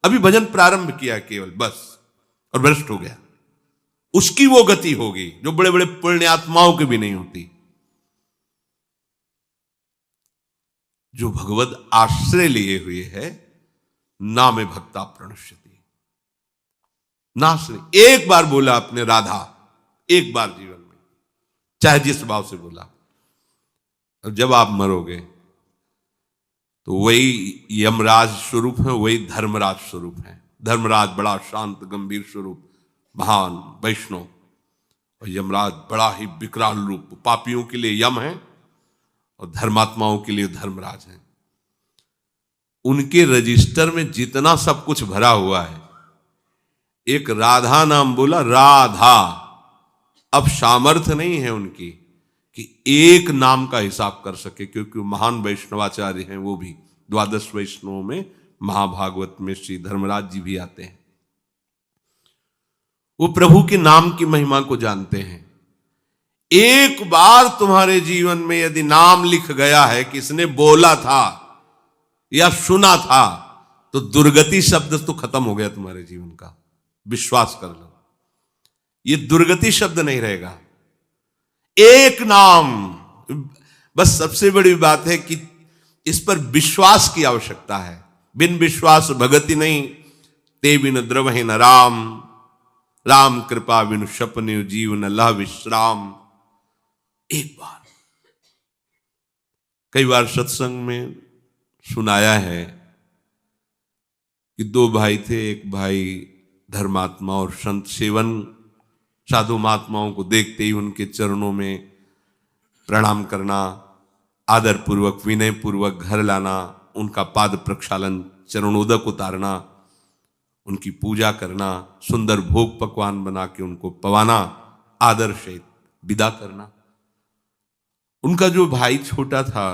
अभी भजन प्रारंभ किया केवल बस, और भ्रष्ट हो गया। उसकी वो गति होगी जो बड़े बड़े पुण्यात्माओं की भी नहीं होती। जो भगवद आश्रय लिए हुए है, नामे भक्ता प्रणश्यति। नाश नहीं, एक बार बोला आपने राधा, एक बार जीवन में, चाहे जिस भाव से बोला, और जब आप मरोगे तो वही यमराज स्वरूप है, वही धर्मराज स्वरूप है। धर्मराज बड़ा शांत गंभीर स्वरूप, महान वैष्णव, और यमराज बड़ा ही विकराल रूप, पापियों के लिए यम है और धर्मात्माओं के लिए धर्मराज है। उनके रजिस्टर में जितना सब कुछ भरा हुआ है, एक राधा नाम बोला, राधा, अब सामर्थ्य नहीं है उनकी कि एक नाम का हिसाब कर सके, क्योंकि महान वैष्णवाचार्य हैं। वो भी 12 वैष्णवों में महाभागवत में श्री धर्मराज जी भी आते हैं। वो प्रभु के नाम की महिमा को जानते हैं। एक बार तुम्हारे जीवन में यदि नाम लिख गया है, किसने बोला था या सुना था, तो दुर्गति शब्द तो खत्म हो गया तुम्हारे जीवन का। विश्वास कर लो, ये दुर्गति शब्द नहीं रहेगा। एक नाम, बस सबसे बड़ी बात है कि इस पर विश्वास की आवश्यकता है। बिन विश्वास भगति नहीं, ते बिन द्रवहि न राम, राम कृपा बिनु सपने जीव न लह विश्राम। एक बार, कई बार सत्संग में सुनाया है कि 2 भाई थे। एक भाई धर्मात्मा और संत सेवन, साधु महात्माओं को देखते ही उनके चरणों में प्रणाम करना, आदर पूर्वक विनय पूर्वक घर लाना, उनका पाद प्रक्षालन, चरणोदक उतारना, उनकी पूजा करना, सुंदर भोग पकवान बना के उनको पवाना, आदर से विदा करना। उनका जो भाई छोटा था,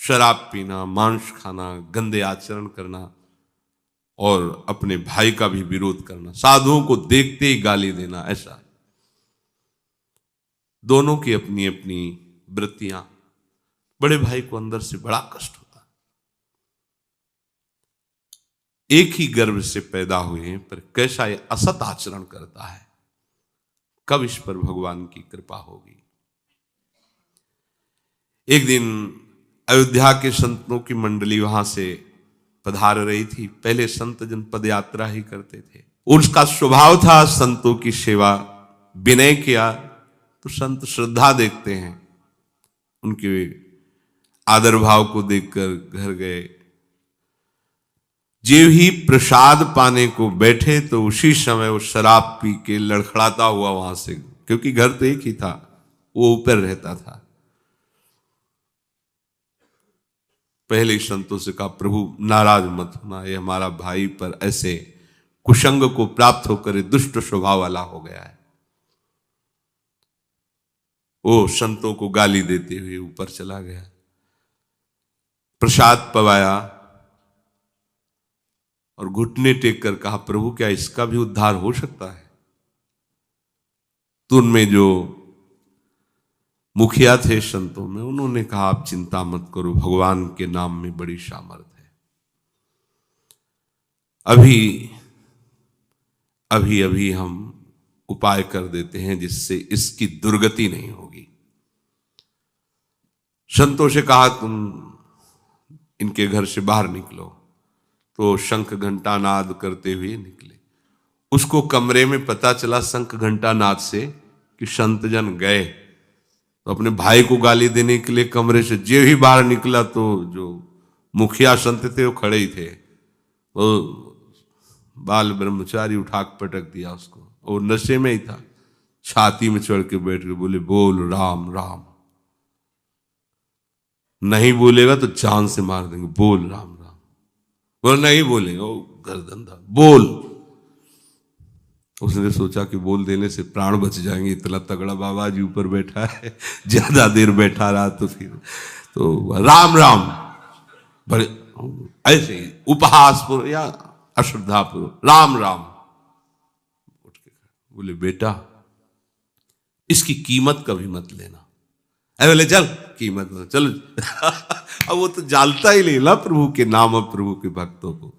शराब पीना, मांस खाना, गंदे आचरण करना और अपने भाई का भी विरोध करना, साधुओं को देखते ही गाली देना, ऐसा। दोनों की अपनी अपनी वृत्तियां। बड़े भाई को अंदर से बड़ा कष्ट होता। एक ही गर्भ से पैदा हुए, पर कैसा ये असत आचरण करता है, कब इस पर भगवान की कृपा होगी। एक दिन अयोध्या के संतों की मंडली वहां से पधार रही थी। पहले संत जन पद यात्रा ही करते थे। उसका स्वभाव था संतों की सेवा। विनय किया तो संत श्रद्धा देखते हैं, उनके आदर भाव को देखकर घर गए। जीव ही प्रसाद पाने को बैठे तो उसी समय वो शराब पी के लड़खड़ाता हुआ वहां से, क्योंकि घर तो एक ही था, वो ऊपर रहता था। पहले ही संतों से कहा, प्रभु नाराज मत होना, ये हमारा भाई पर ऐसे कुसंग को प्राप्त होकर दुष्ट स्वभाव वाला हो गया है। वो संतों को गाली देते हुए ऊपर चला गया, प्रसाद पवाया और घुटने टेक कर कहा, प्रभु क्या इसका भी उद्धार हो सकता है। तो उनमें जो मुखिया थे संतों में, उन्होंने कहा, आप चिंता मत करो, भगवान के नाम में बड़ी सामर्थ है। अभी अभी हम उपाय कर देते हैं जिससे इसकी दुर्गति नहीं होगी। संतों से कहा, तुम इनके घर से बाहर निकलो। तो शंख घंटा नाद करते हुए निकले। उसको कमरे में पता चला शंख घंटा नाद से कि संत जन गए, तो अपने भाई को गाली देने के लिए कमरे से जे ही बाहर निकला तो जो मुखिया संत थे वो खड़े ही थे। वो बाल ब्रह्मचारी उठा पटक दिया उसको, और नशे में ही था। छाती में चढ़ के बैठ के बोले, बोल राम राम, नहीं बोलेगा तो जान से मार देंगे, बोल राम राम। बोल नहीं बोलेगा, वो गर्दन था, बोल। उसने सोचा कि बोल देने से प्राण बच जाएंगे, इतना तगड़ा बाबा जी ऊपर बैठा है, ज्यादा देर बैठा रहा तो फिर तो राम राम बड़े ऐसे ही उपहास पूर्व या अश्रद्धा पूर्व राम राम। उठ के बोले, बेटा इसकी कीमत कभी मत लेना। अरे बोले, चल कीमत मत, चलो अब वो तो जानता ही नहीं ना प्रभु के नाम और प्रभु के भक्तों को।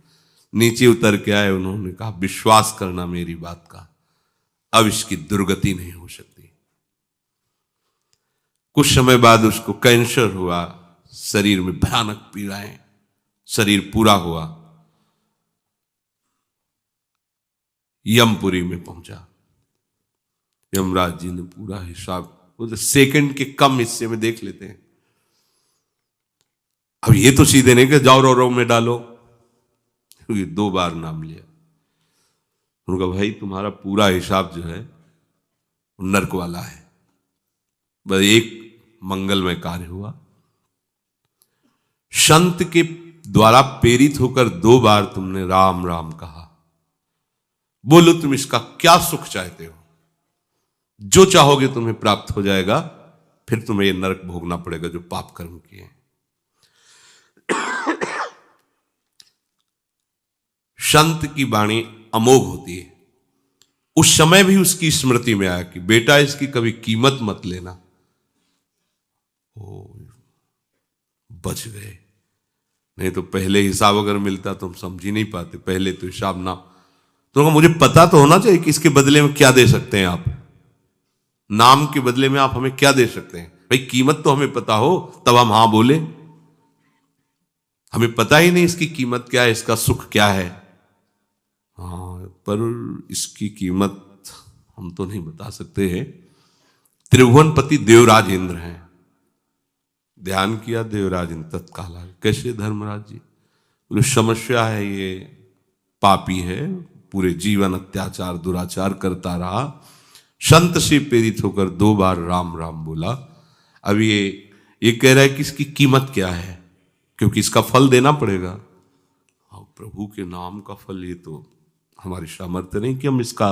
नीचे उतर के आए, उन्होंने कहा विश्वास करना मेरी बात का, अब इसकी दुर्गति नहीं हो सकती। कुछ समय बाद उसको कैंसर हुआ, शरीर में भयानक पीड़ाएं, शरीर पूरा हुआ, यमपुरी में पहुंचा। यमराज जी ने पूरा हिसाब सेकंड के कम हिस्से में देख लेते हैं। अब ये तो सीधे नहीं कि जाओ रो में डालो, क्योंकि 2 बार नाम लिया। उनका भाई तुम्हारा पूरा हिसाब जो है नर्क वाला है, बस एक मंगलमय कार्य हुआ। संत के द्वारा प्रेरित होकर 2 बार तुमने राम राम कहा, बोलो तुम इसका क्या सुख चाहते हो, जो चाहोगे तुम्हें प्राप्त हो जाएगा, फिर तुम्हें ये नरक भोगना पड़ेगा जो पाप कर्म किए। संत की वाणी अमोघ होती है। उस समय भी उसकी स्मृति में आया कि बेटा इसकी कभी कीमत मत लेना। ओ, बच गए, नहीं तो पहले हिसाब अगर मिलता तो हम समझ ही नहीं पाते। पहले तो हिसाब ना, तो मुझे पता तो होना चाहिए कि इसके बदले में क्या दे सकते हैं आप, नाम के बदले में आप हमें क्या दे सकते हैं। भाई कीमत तो हमें पता हो तब हम हां बोले। हमें पता ही नहीं इसकी कीमत क्या है, इसका सुख क्या है। हाँ, पर इसकी कीमत हम तो नहीं बता सकते हैं। त्रिभुवनपति देवराज इंद्र हैं। ध्यान किया देवराज इंद्र तत्काल आए। कैसे धर्मराज जी? बोले समस्या है, ये पापी है, पूरे जीवन अत्याचार दुराचार करता रहा, संत से प्रेरित होकर 2 बार राम राम बोला। अब ये कह रहा है कि इसकी कीमत क्या है, क्योंकि इसका फल देना पड़ेगा। प्रभु के नाम का फल, ये तो हमारी सामर्थ्य नहीं कि हम इसका।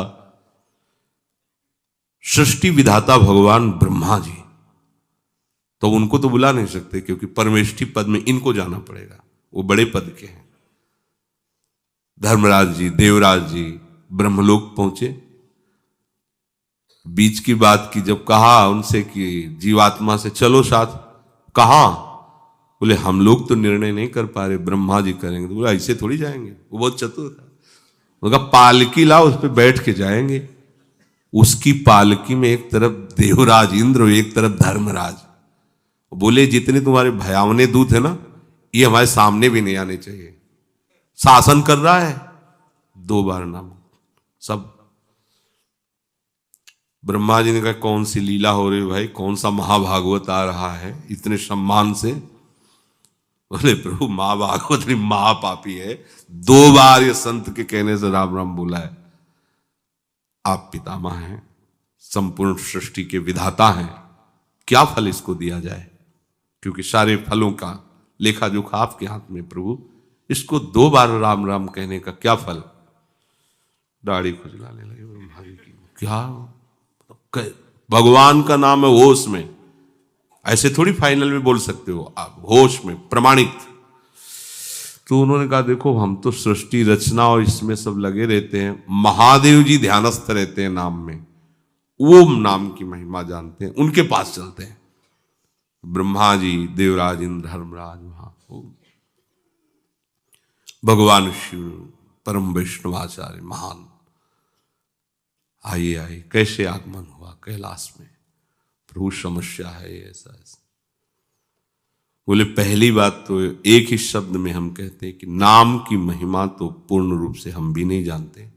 सृष्टि विधाता भगवान ब्रह्मा जी, तो उनको तो बुला नहीं सकते, क्योंकि परमेष्ठी पद में इनको जाना पड़ेगा, वो बड़े पद के हैं। धर्मराज जी देवराज जी ब्रह्मलोक पहुंचे। बीच की बात की जब कहा उनसे कि जीवात्मा से चलो साथ, कहा? बोले हम लोग तो निर्णय नहीं कर पा रहे, ब्रह्मा जी करेंगे। तो बोला ऐसे थोड़ी जाएंगे, वो बहुत चतुर था। उनका पालकी लाओ, उस पर बैठ के जाएंगे। उसकी पालकी में एक तरफ देवराज इंद्र और एक तरफ धर्मराज। बोले जितने तुम्हारे भयावने दूत है ना, ये हमारे सामने भी नहीं आने चाहिए। शासन कर रहा है, 2 बार नाम सब। ब्रह्मा जी ने कहा कौन सी लीला हो रही है भाई, कौन सा महाभागवत आ रहा है इतने सम्मान से? बोले प्रभु महाभागवत नहीं, महापापी है, 2 बार ये संत के कहने से राम राम बोला है। आप पितामह हैं, संपूर्ण सृष्टि के विधाता हैं, क्या फल इसको दिया जाए? क्योंकि सारे फलों का लेखा जोखा आपके हाथ में प्रभु, इसको 2 बार राम राम कहने का क्या फल? दाढ़ी खुजलाने लगे ब्रह्मा जी की। क्या भगवान का नाम है होश में, ऐसे थोड़ी फाइनल में बोल सकते हो आप, होश में प्रमाणित। तो उन्होंने कहा देखो हम तो सृष्टि रचना और इसमें सब लगे रहते हैं, महादेव जी ध्यानस्थ रहते हैं नाम में, ओम नाम की महिमा जानते हैं, उनके पास चलते हैं। ब्रह्मा जी देवराज इंद्र धर्मराज वहां, भगवान शिव परम वैष्णवाचार्य महान आइए कैसे आगमन हुआ कैलाश में? प्रभु समस्या है ऐसा ऐसा। बोले पहली बात तो एक ही शब्द में हम कहते हैं कि नाम की महिमा तो पूर्ण रूप से हम भी नहीं जानते,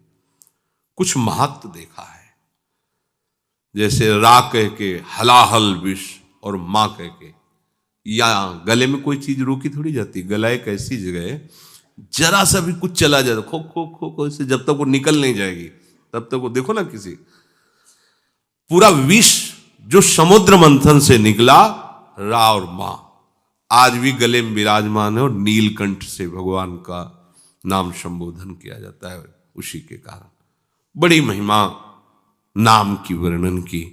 कुछ महत्व देखा है। जैसे रा कह के हलाहल विष और मां कह के, या गले में कोई चीज रोकी थोड़ी जाती। गला एक ऐसी जगह है, जरा सा भी कुछ चला जाए खो खो खो खो से, जब तक वो निकल नहीं जाएगी तब तक वो, देखो ना किसी पूरा विष जो समुद्र मंथन से निकला, रा और मां आज भी गले में विराजमान है, और नीलकंठ से भगवान का नाम संबोधन किया जाता है उसी के कारण। बड़ी महिमा नाम की वर्णन की,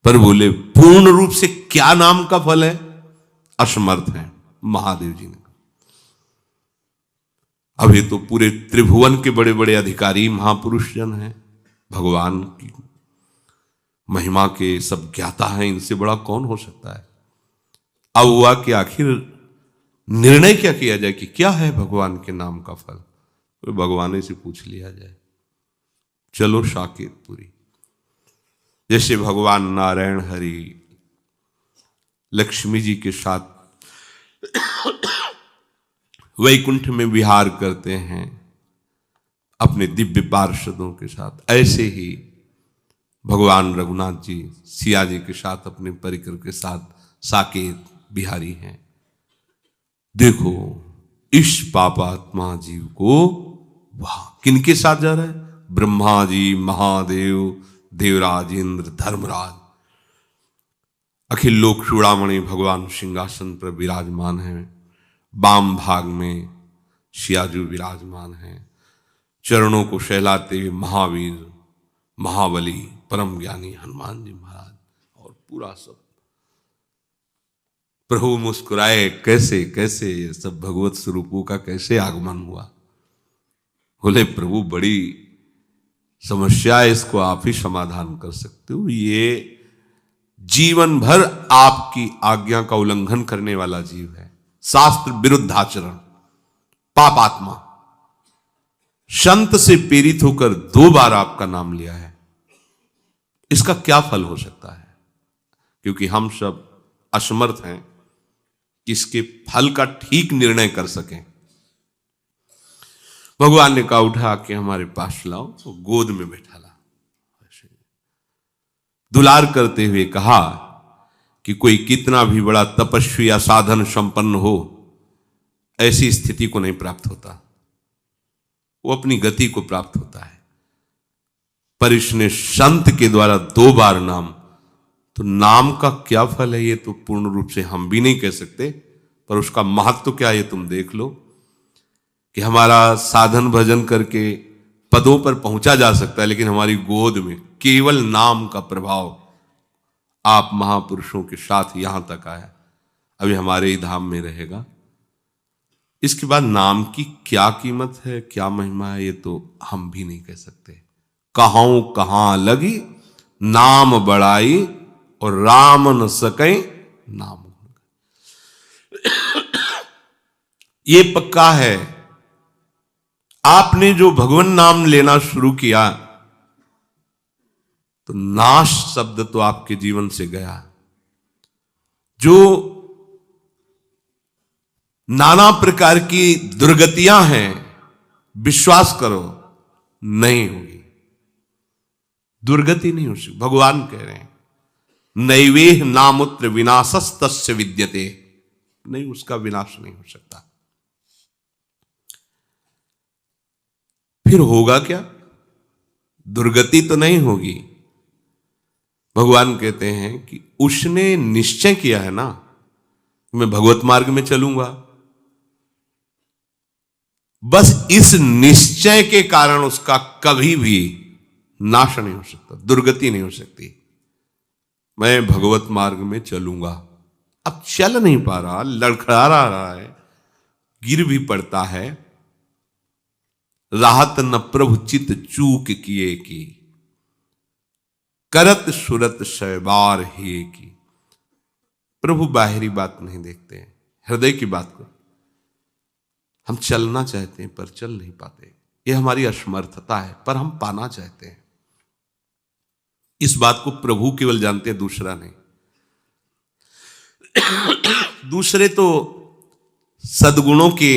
पर बोले पूर्ण रूप से क्या नाम का फल है? असमर्थ है महादेव जी ने। अभी तो पूरे त्रिभुवन के बड़े बड़े अधिकारी महापुरुष जन हैं, भगवान की महिमा के सब ज्ञाता हैं, इनसे बड़ा कौन हो सकता है? अब हुआ कि आखिर निर्णय क्या किया जाए कि क्या है भगवान के नाम का फल? तो भगवान से पूछ लिया जाए, चलो साकेतपुरी। जैसे भगवान नारायण हरि लक्ष्मी जी के साथ वैकुंठ में विहार करते हैं अपने दिव्य पार्षदों के साथ, ऐसे ही भगवान रघुनाथ जी सिया जी के साथ अपने परिकर के साथ साकेत बिहारी हैं। देखो इस पापात्मा जीव को वहां किनके साथ जा रहा है? ब्रह्मा जी, महादेव, देवराज इंद्र, धर्मराज, अखिल लोक चूड़ामणि भगवान सिंहासन पर विराजमान हैं। वाम भाग में सियाजू विराजमान हैं। चरणों को सहलाते हुए महावीर, महाबली, परम ज्ञानी हनुमान जी महाराज और पूरा सब। प्रभु मुस्कुराए, कैसे कैसे ये सब भगवत स्वरूपों का कैसे आगमन हुआ। बोले प्रभु बड़ी समस्या है, इसको आप ही समाधान कर सकते हो। ये जीवन भर आपकी आज्ञा का उल्लंघन करने वाला जीव है, शास्त्र विरुद्ध आचरण, पापात्मा। संत से प्रेरित होकर 2 बार आपका नाम लिया है, इसका क्या फल हो सकता है? क्योंकि हम सब असमर्थ हैं कि इसके फल का ठीक निर्णय कर सकें। भगवान ने कहा उठा के हमारे पास लाओ, तो गोद में बैठा ला। दुलार करते हुए कहा कि कोई कितना भी बड़ा तपस्वी या साधन संपन्न हो, ऐसी स्थिति को नहीं प्राप्त होता, वो अपनी गति को प्राप्त होता है। पर इसने संत के द्वारा 2 बार नाम, तो नाम का क्या फल है ये तो पूर्ण रूप से हम भी नहीं कह सकते, पर उसका महत्व क्या है ये तुम देख लो कि हमारा साधन भजन करके पदों पर पहुंचा जा सकता है, लेकिन हमारी गोद में केवल नाम का प्रभाव आप महापुरुषों के साथ यहां तक आया, अभी हमारे ही धाम में रहेगा। इसके बाद नाम की क्या कीमत है, क्या महिमा है, ये तो हम भी नहीं कह सकते। कहूं कहां लगी नाम बड़ाई और राम न सके नाम। ये पक्का है, आपने जो भगवान नाम लेना शुरू किया तो नाश शब्द तो आपके जीवन से गया। जो नाना प्रकार की दुर्गतियां हैं, विश्वास करो नहीं होगी, दुर्गति नहीं हो सकती। भगवान कह रहे हैं नैवेह नामुत्र विनाशस्तस्य विद्यते, नहीं उसका विनाश नहीं हो सकता। फिर होगा क्या? दुर्गति तो नहीं होगी। भगवान कहते हैं कि उसने निश्चय किया है ना, मैं भगवत मार्ग में चलूंगा, बस इस निश्चय के कारण उसका कभी भी नाश नहीं हो सकता, दुर्गति नहीं हो सकती। मैं भगवत मार्ग में चलूंगा। अब चल नहीं पा रहा, लड़खड़ा रहा है, गिर भी पड़ता है, राहत न प्रभु चित चूक किए की, करत सुरत शैबार ही की। प्रभु बाहरी बात नहीं देखते हैं, हृदय की बात को। हम चलना चाहते हैं पर चल नहीं पाते, यह हमारी असमर्थता है, पर हम पाना चाहते हैं। इस बात को प्रभु केवल जानते हैं, दूसरा नहीं। दूसरे तो सद्गुणों के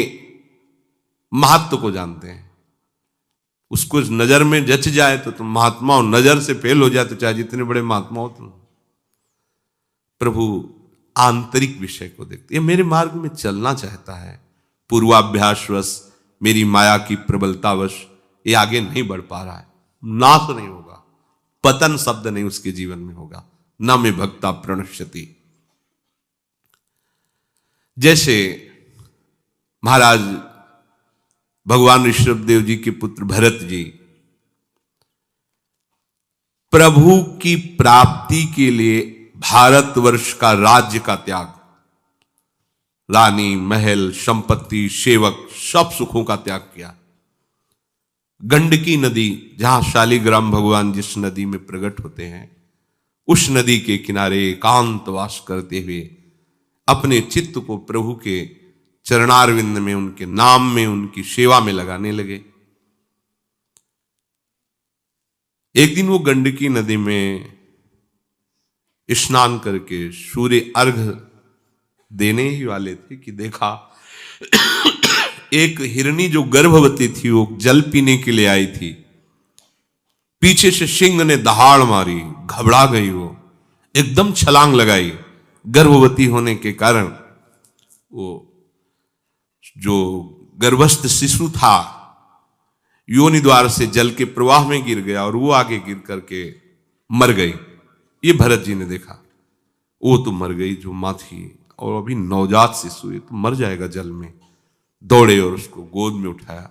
महत्व को जानते हैं, उसको नजर में जच जाए तो तुम महात्मा हो, नजर से फेल हो जाए तो चाहे जितने बड़े महात्मा हो तुम। प्रभु आंतरिक विषय को देखते। ये मेरे मार्ग में चलना चाहता है, पूर्वाभ्यासवश, मेरी माया की प्रबलतावश ये आगे नहीं बढ़ पा रहा है, नाश नहीं होगा, पतन शब्द नहीं उसके जीवन में होगा। न में भक्ता प्रणश्यति। जैसे महाराज भगवान ऋषभदेव जी के पुत्र भरत जी प्रभु की प्राप्ति के लिए भारतवर्ष का राज्य का त्याग, रानी, महल, संपत्ति, सेवक, सब सुखों का त्याग किया। गंडकी नदी, जहां शालिग्राम भगवान जिस नदी में प्रकट होते हैं, उस नदी के किनारे एकांतवास करते हुए अपने चित्त को प्रभु के चरणारविंद में, उनके नाम में, उनकी सेवा में लगाने लगे। एक दिन वो गंडकी नदी में स्नान करके सूर्य अर्घ देने ही वाले थे कि देखा एक हिरनी जो गर्भवती थी, वो जल पीने के लिए आई थी। पीछे से सिंह ने दहाड़ मारी, घबरा गई, वो एकदम छलांग लगाई। गर्भवती होने के कारण वो जो गर्भस्थ शिशु था योनि द्वार से जल के प्रवाह में गिर गया और वो आगे गिर करके मर गई। ये भरत जी ने देखा, वो तो मर गई जो मां थी, और अभी नवजात शिशु है तो मर जाएगा जल में। दौड़े और उसको गोद में उठाया।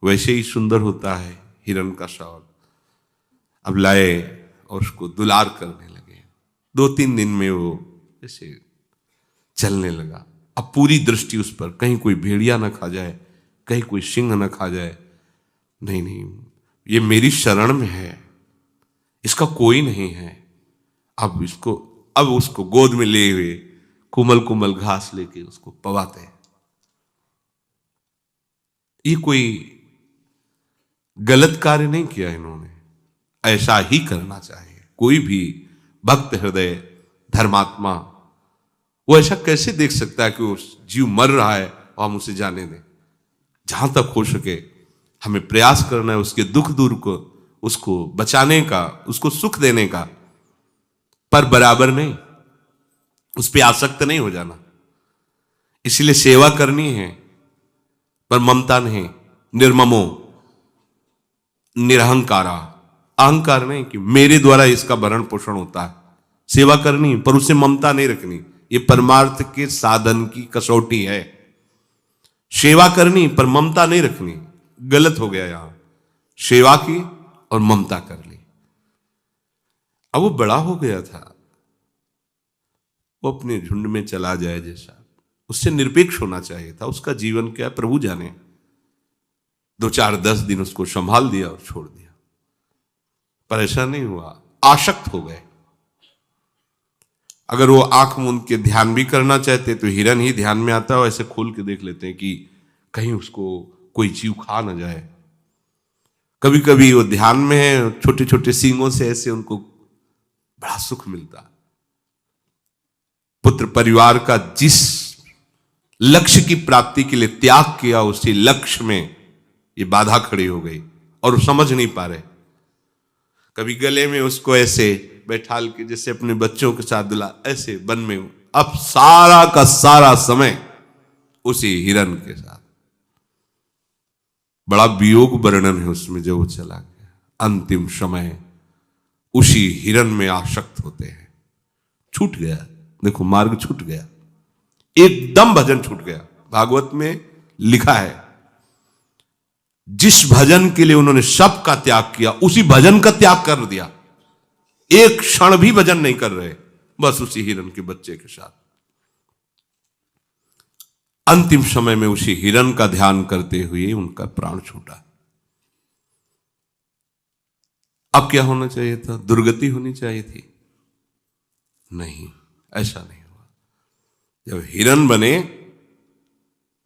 वैसे ही सुंदर होता है हिरण का शौक। अब लाए और उसको दुलार करने लगे। 2-3 दिन में वो जैसे चलने लगा। अब पूरी दृष्टि उस पर, कहीं कोई भेड़िया न खा जाए, कहीं कोई सिंह न खा जाए। नहीं नहीं, ये मेरी शरण में है, इसका कोई नहीं है। अब उसको गोद में ले हुए कुमल कुमल घास लेके उसको पवाते हैं। ये कोई गलत कार्य नहीं किया इन्होंने, ऐसा ही करना चाहिए। कोई भी भक्त हृदय धर्मात्मा वो ऐसा कैसे देख सकता है कि वो जीव मर रहा है और हम उसे जाने दें। जहां तक हो सके हमें प्रयास करना है उसके दुख दूर को, उसको बचाने का, उसको सुख देने का, पर बराबर नहीं, उस पर आसक्त नहीं हो जाना। इसलिए सेवा करनी है पर ममता नहीं, निर्ममो निरहंकारा, अहंकार नहीं कि मेरे द्वारा इसका भरण पोषण होता है। सेवा करनी पर उसे ममता नहीं रखनी। ये परमार्थ के साधन की कसौटी है। सेवा करनी पर ममता नहीं रखनी, गलत हो गया यहां। सेवा की और ममता कर ली। अब वो बड़ा हो गया था, वो अपने झुंड में चला जाए जैसा, उससे निरपेक्ष होना चाहिए था। उसका जीवन क्या प्रभु जाने। 2-4-10 दिन उसको संभाल दिया और छोड़ दिया, पर ऐसा नहीं हुआ। आसक्त हो गए। अगर वो आंख मूंद के ध्यान भी करना चाहते तो हिरन ही ध्यान में आता है। ऐसे खोल के देख लेते हैं कि कहीं उसको कोई जीव खा ना जाए। कभी कभी वो ध्यान में है, छोटे छोटे सींगों से ऐसे उनको बड़ा सुख मिलता। पुत्र परिवार का जिस लक्ष्य की प्राप्ति के लिए त्याग किया, उसी लक्ष्य में ये बाधा खड़ी हो गई और वो समझ नहीं पा रहे। कभी गले में उसको ऐसे बैठाल के जैसे अपने बच्चों के साथ दुला, ऐसे वन में। अब सारा का सारा समय उसी हिरन के साथ। बड़ा वियोग वर्णन है उसमें जब वो चला गया। अंतिम समय उसी हिरन में आसक्त होते हैं। छूट गया, देखो मार्ग छूट गया, एकदम भजन छूट गया। भागवत में लिखा है जिस भजन के लिए उन्होंने सब का त्याग किया, उसी भजन का त्याग कर दिया। एक क्षण भी भजन नहीं कर रहे, बस उसी हिरन के बच्चे के साथ। अंतिम समय में उसी हिरन का ध्यान करते हुए उनका प्राण छूटा। अब क्या होना चाहिए था? दुर्गति होनी चाहिए थी। नहीं, ऐसा नहीं हुआ। जब हिरन बने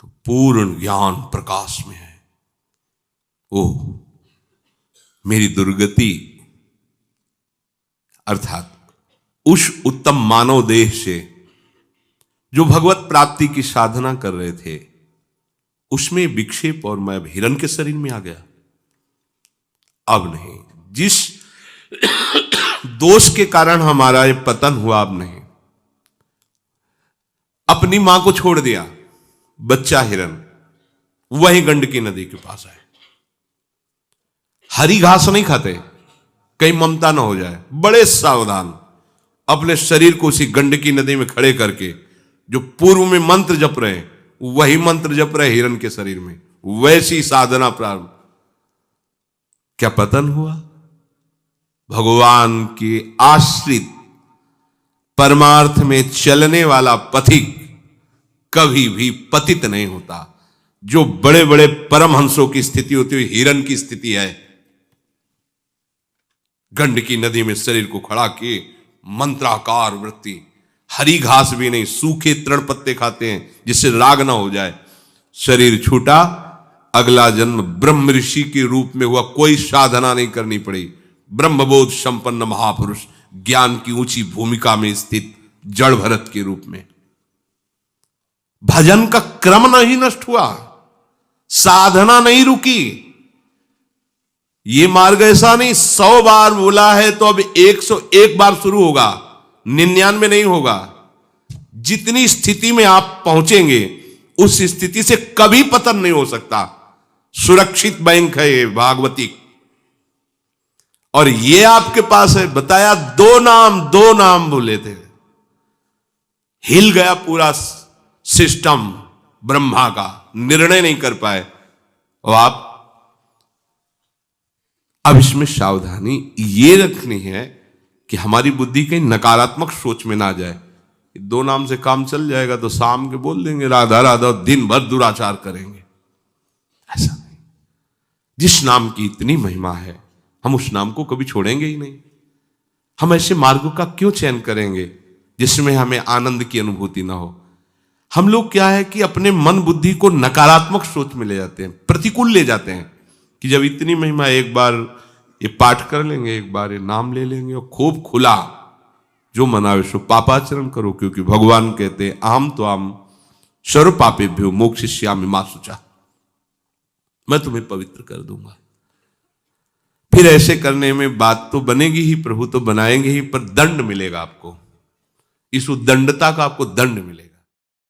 तो पूर्ण ज्ञान प्रकाश में है। ओह, मेरी दुर्गति अर्थात उस उत्तम मानव देह से जो भगवत प्राप्ति की साधना कर रहे थे, उसमें विक्षेप और मैं अब हिरन के शरीर में आ गया। अब नहीं, जिस दोष के कारण हमारा ये पतन हुआ, अब नहीं। अपनी मां को छोड़ दिया, बच्चा हिरन वही गंडकी नदी के पास है। हरी घास नहीं खाते, कहीं ममता ना हो जाए। बड़े सावधान अपने शरीर को उसी गंडकी नदी में खड़े करके, जो पूर्व में मंत्र जप रहे वही मंत्र जप रहे हिरन के शरीर में, वैसी साधना प्रारंभ। क्या पतन हुआ? भगवान के आश्रित परमार्थ में चलने वाला पथिक कभी भी पतित नहीं होता। जो बड़े बड़े परमहंसों की स्थिति होती हुई हिरन की स्थिति है। गंडकी नदी में शरीर को खड़ा किए, मंत्राकार वृत्ति, हरी घास भी नहीं, सूखे तृण पत्ते खाते हैं जिससे राग ना हो जाए। शरीर छूटा, अगला जन्म ब्रह्म ऋषि के रूप में हुआ। कोई साधना नहीं करनी पड़ी, ब्रह्मबोध संपन्न महापुरुष, ज्ञान की ऊंची भूमिका में स्थित जड़ भरत के रूप में। भजन का क्रम नहीं नष्ट हुआ, साधना नहीं रुकी। ये मार्ग ऐसा नहीं 100 बार बोला है तो अब 101 बार शुरू होगा, 99 नहीं होगा। जितनी स्थिति में आप पहुंचेंगे उस स्थिति से कभी पतन नहीं हो सकता। सुरक्षित बैंक है ये भागवती, और ये आपके पास है। बताया दो नाम बोले थे, हिल गया पूरा सिस्टम ब्रह्मा का, निर्णय नहीं कर पाए। और आप अब इसमें सावधानी ये रखनी है कि हमारी बुद्धि कहीं नकारात्मक सोच में ना जाए। 2 नाम से काम चल जाएगा तो शाम के बोल देंगे राधा राधा, और दिन भर दुराचार करेंगे। ऐसा नहीं। जिस नाम की इतनी महिमा है हम उस नाम को कभी छोड़ेंगे ही नहीं। हम ऐसे मार्गों का क्यों चयन करेंगे जिसमें हमें आनंद की अनुभूति ना हो। हम लोग क्या है कि अपने मन बुद्धि को नकारात्मक सोच में ले जाते हैं, प्रतिकूल ले जाते हैं कि जब इतनी महिमा, एक बार ये पाठ कर लेंगे, एक बार ये नाम ले लेंगे और खूब खुला जो मनावे सो पापाचरण करो, क्योंकि भगवान कहते हैं आम तो आम सर्व पापेभ्यो मोक्षयिष्यामि मा शुचा, मैं तुम्हें पवित्र कर दूंगा। फिर ऐसे करने में बात तो बनेगी ही, प्रभु तो बनाएंगे ही, पर दंड मिलेगा आपको। इस उद्दंडता का आपको दंड मिलेगा।